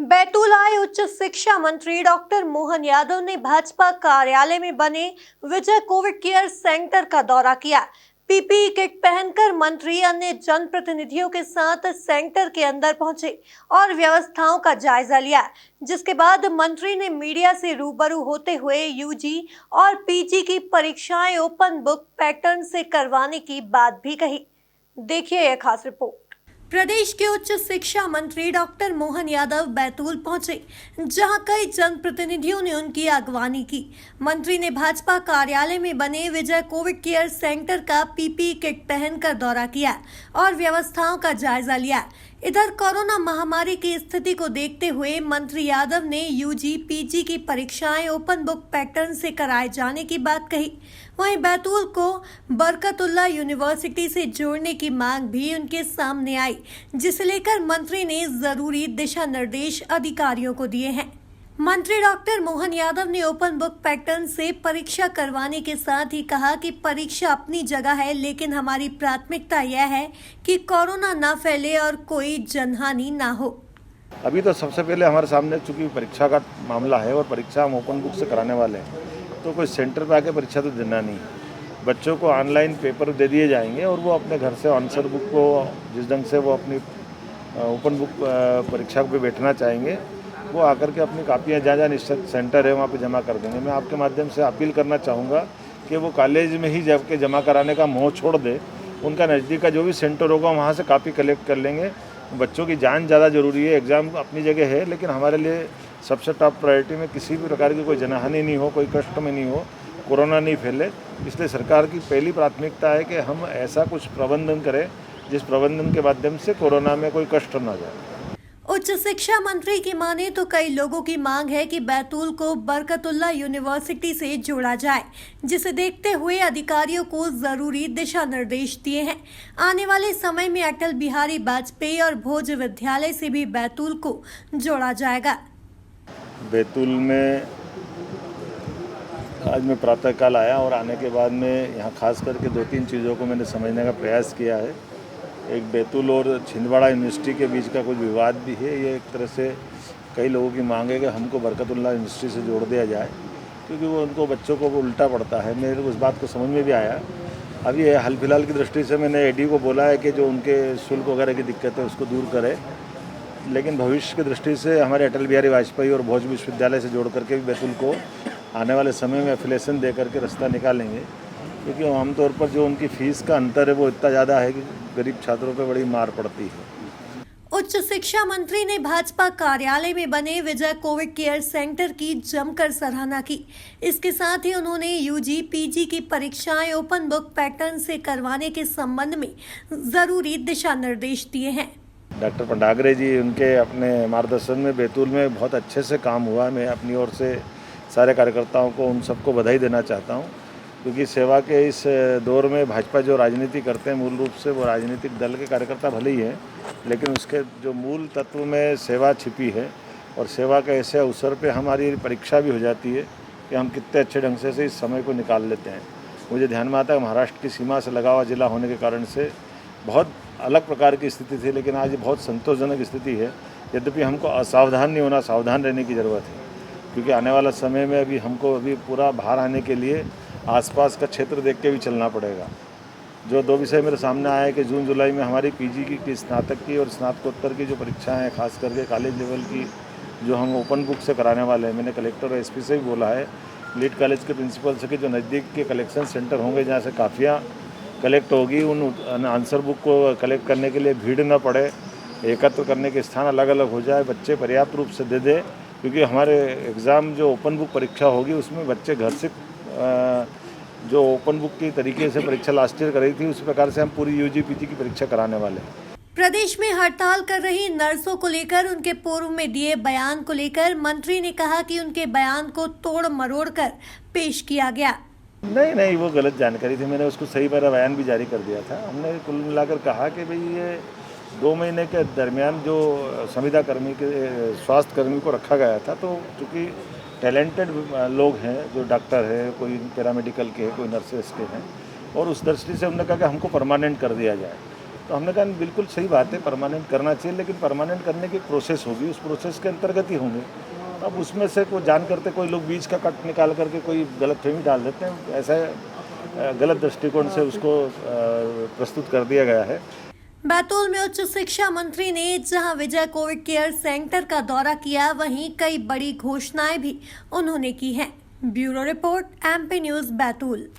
बैतूल आए उच्च शिक्षा मंत्री डॉक्टर मोहन यादव ने भाजपा कार्यालय में बने विजय कोविड केयर सेंटर का दौरा किया। पीपीई किट पहनकर मंत्री अन्य जनप्रतिनिधियों के साथ सेंटर के अंदर पहुंचे और व्यवस्थाओं का जायजा लिया, जिसके बाद मंत्री ने मीडिया से रूबरू होते हुए यूजी और पीजी की परीक्षाएं ओपन बुक पैटर्न से करवाने की बात भी कही। देखिए यह खास रिपोर्ट। प्रदेश के उच्च शिक्षा मंत्री डॉक्टर मोहन यादव बैतूल पहुंचे, जहां कई जनप्रतिनिधियों ने उनकी अगवानी की। मंत्री ने भाजपा कार्यालय में बने विजय कोविड केयर सेंटर का पीपीई किट पहनकर दौरा किया और व्यवस्थाओं का जायजा लिया। इधर कोरोना महामारी की स्थिति को देखते हुए मंत्री यादव ने यूजी पीजी की परीक्षाएं ओपन बुक पैटर्न से कराए जाने की बात कही। वहीं बैतूल को बरकतुल्लाह यूनिवर्सिटी से जोड़ने की मांग भी उनके सामने आई, जिसे लेकर मंत्री ने जरूरी दिशा निर्देश अधिकारियों को दिए हैं। मंत्री डॉक्टर मोहन यादव ने ओपन बुक पैटर्न से परीक्षा करवाने के साथ ही कहा कि परीक्षा अपनी जगह है, लेकिन हमारी प्राथमिकता यह है कि कोरोना न फैले और कोई जनहानि न हो। अभी तो सबसे पहले हमारे सामने चूंकि परीक्षा का मामला है और परीक्षा हम ओपन बुक से कराने वाले हैं, तो कोई सेंटर पे आके परीक्षा तो देना नहीं है। बच्चों को ऑनलाइन पेपर दे दिए जाएंगे और वो अपने घर से आंसर बुक को जिस ढंग से वो अपनी ओपन बुक परीक्षा पे बैठना चाहेंगे वो आकर के अपनी कापियाँ जहाँ जहाँ निश्चित सेंटर है वहाँ पे जमा कर देंगे। मैं आपके माध्यम से अपील करना चाहूँगा कि वो कॉलेज में ही जाके जमा कराने का मोह छोड़ दे। उनका नज़दीक का जो भी सेंटर होगा वहाँ से कापी कलेक्ट कर लेंगे। बच्चों की जान ज़्यादा ज़रूरी है। एग्ज़ाम अपनी जगह है, लेकिन हमारे लिए सबसे टॉप प्रायोरिटी में किसी भी प्रकार की कोई जनहानि नहीं हो, कोई कष्ट में नहीं हो, कोरोना नहीं फैले। इसलिए सरकार की पहली प्राथमिकता है कि हम ऐसा कुछ प्रबंधन करें जिस प्रबंधन के माध्यम से कोरोना में कोई कष्ट ना जाए। उच्च शिक्षा मंत्री की माने तो कई लोगों की मांग है कि बैतूल को बरकतुल्लाह यूनिवर्सिटी से जोड़ा जाए, जिसे देखते हुए अधिकारियों को जरूरी दिशा निर्देश दिए हैं। आने वाले समय में अटल बिहारी वाजपेयी और भोज विद्यालय से भी बैतूल को जोड़ा जाएगा। बैतूल में आज मैं प्रातःकाल आया और आने के बाद में यहाँ खास करके 2-3 चीज़ों को मैंने समझने का प्रयास किया है। एक बैतूल और छिंदवाड़ा यूनिवर्सिटी के बीच का कुछ विवाद भी है। ये एक तरह से कई लोगों की मांग है कि हमको बरकतुल्लाह यूनिवर्सिटी से जोड़ दिया जाए, क्योंकि वो उनको बच्चों को वो उल्टा पड़ता है। मेरे को उस बात को समझ में भी आया। अभी हाल फिलहाल की दृष्टि से मैंने एडी को बोला है कि जो उनके शुल्क वगैरह की दिक्कत है उसको दूर करे, लेकिन भविष्य की दृष्टि से हमारे अटल बिहारी वाजपेयी और भोज विश्वविद्यालय से जोड़ करके भी बैतूल को आने वाले समय में एफिलेशन दे करके रास्ता निकालेंगे, क्योंकि आमतौर पर जो उनकी फीस का अंतर है वो इतना ज़्यादा है कि गरीब छात्रों पर बड़ी मार पड़ती है। उच्च शिक्षा मंत्री ने भाजपा कार्यालय में बने विजय कोविड केयर सेंटर की जमकर सराहना की। इसके साथ ही उन्होंने यूजी पीजी की परीक्षाएं ओपन बुक पैटर्न से करवाने के संबंध में जरूरी दिशा निर्देश दिए हैं। डॉक्टर पंडागरे जी उनके अपने मार्गदर्शन में बैतूल में बहुत अच्छे से काम हुआ। मैं अपनी ओर से सारे कार्यकर्ताओं को उन सबको बधाई देना चाहता हूँ, क्योंकि सेवा के इस दौर में भाजपा जो राजनीति करते हैं मूल रूप से वो राजनीतिक दल के कार्यकर्ता भले ही हैं, लेकिन उसके जो मूल तत्व में सेवा छिपी है और सेवा के ऐसे अवसर पे हमारी परीक्षा भी हो जाती है कि हम कितने अच्छे ढंग से इस समय को निकाल लेते हैं। मुझे ध्यान में आता है महाराष्ट्र की सीमा से लगा हुआ जिला होने के कारण से बहुत अलग प्रकार की स्थिति थी, लेकिन आज बहुत संतोषजनक स्थिति है। यद्यपि हमको असावधान नहीं होना, सावधान रहने की ज़रूरत है, क्योंकि आने वाला समय में अभी हमको पूरा बाहर आने के लिए आसपास का क्षेत्र देख के भी चलना पड़ेगा। जो 2 विषय मेरे सामने आया है कि जून जुलाई में हमारी पीजी की स्नातक की और स्नातकोत्तर की जो परीक्षाएं हैं, खास करके कॉलेज लेवल की जो हम ओपन बुक से कराने वाले हैं। मैंने कलेक्टर और एसपी से भी बोला है, लीड कॉलेज के प्रिंसिपल से कि जो नज़दीक के कलेक्शन सेंटर होंगे जहाँ से काफ़ियाँ कलेक्ट होगी, उन आंसर बुक को कलेक्ट करने के लिए भीड़ न पड़े, एकत्र करने के स्थान अलग अलग हो जाए, बच्चे पर्याप्त रूप से दे दे, क्योंकि हमारे एग्ज़ाम जो ओपन बुक परीक्षा होगी उसमें बच्चे घर से जो ओपन बुक की तरीके से परीक्षा लास्ट ईयर कराई थी उस प्रकार से हम पूरी यूजी पीजी की परीक्षा कराने वाले हैं। प्रदेश में हड़ताल कर रही नर्सों को लेकर उनके पूर्व में दिए बयान को लेकर मंत्री ने कहा कि उनके बयान को तोड़ मरोड़ कर पेश किया गया। नहीं, वो गलत जानकारी थी। मैंने उसको सही मेरा बयान भी जारी कर दिया था। हमने कुल मिलाकर कहा कि भाई ये 2 महीने के दरमियान जो संविदा कर्मी के स्वास्थ्य कर्मी को रखा गया था, तो चूँकि टैलेंटेड लोग हैं, जो डॉक्टर है, कोई पैरामेडिकल के हैं, कोई नर्सेस के हैं, और उस दृष्टि से हमने कहा कि हमको परमानेंट कर दिया जाए। तो हमने कहा बिल्कुल सही बात है, परमानेंट करना चाहिए, लेकिन परमानेंट करने की प्रोसेस होगी, उस प्रोसेस के अंतर्गत ही होंगे। अब उसमें से कोई जान करते कोई लोग बीच का कट निकाल करके कोई गलतफहमी डाल देते हैं, ऐसा गलत दृष्टिकोण से उसको प्रस्तुत कर दिया गया है। बैतूल में उच्च शिक्षा मंत्री ने जहां विजय कोविड केयर सेंटर का दौरा किया, वहीं कई बड़ी घोषणाएं भी उन्होंने की हैं। Bureau report, MP news, Betul.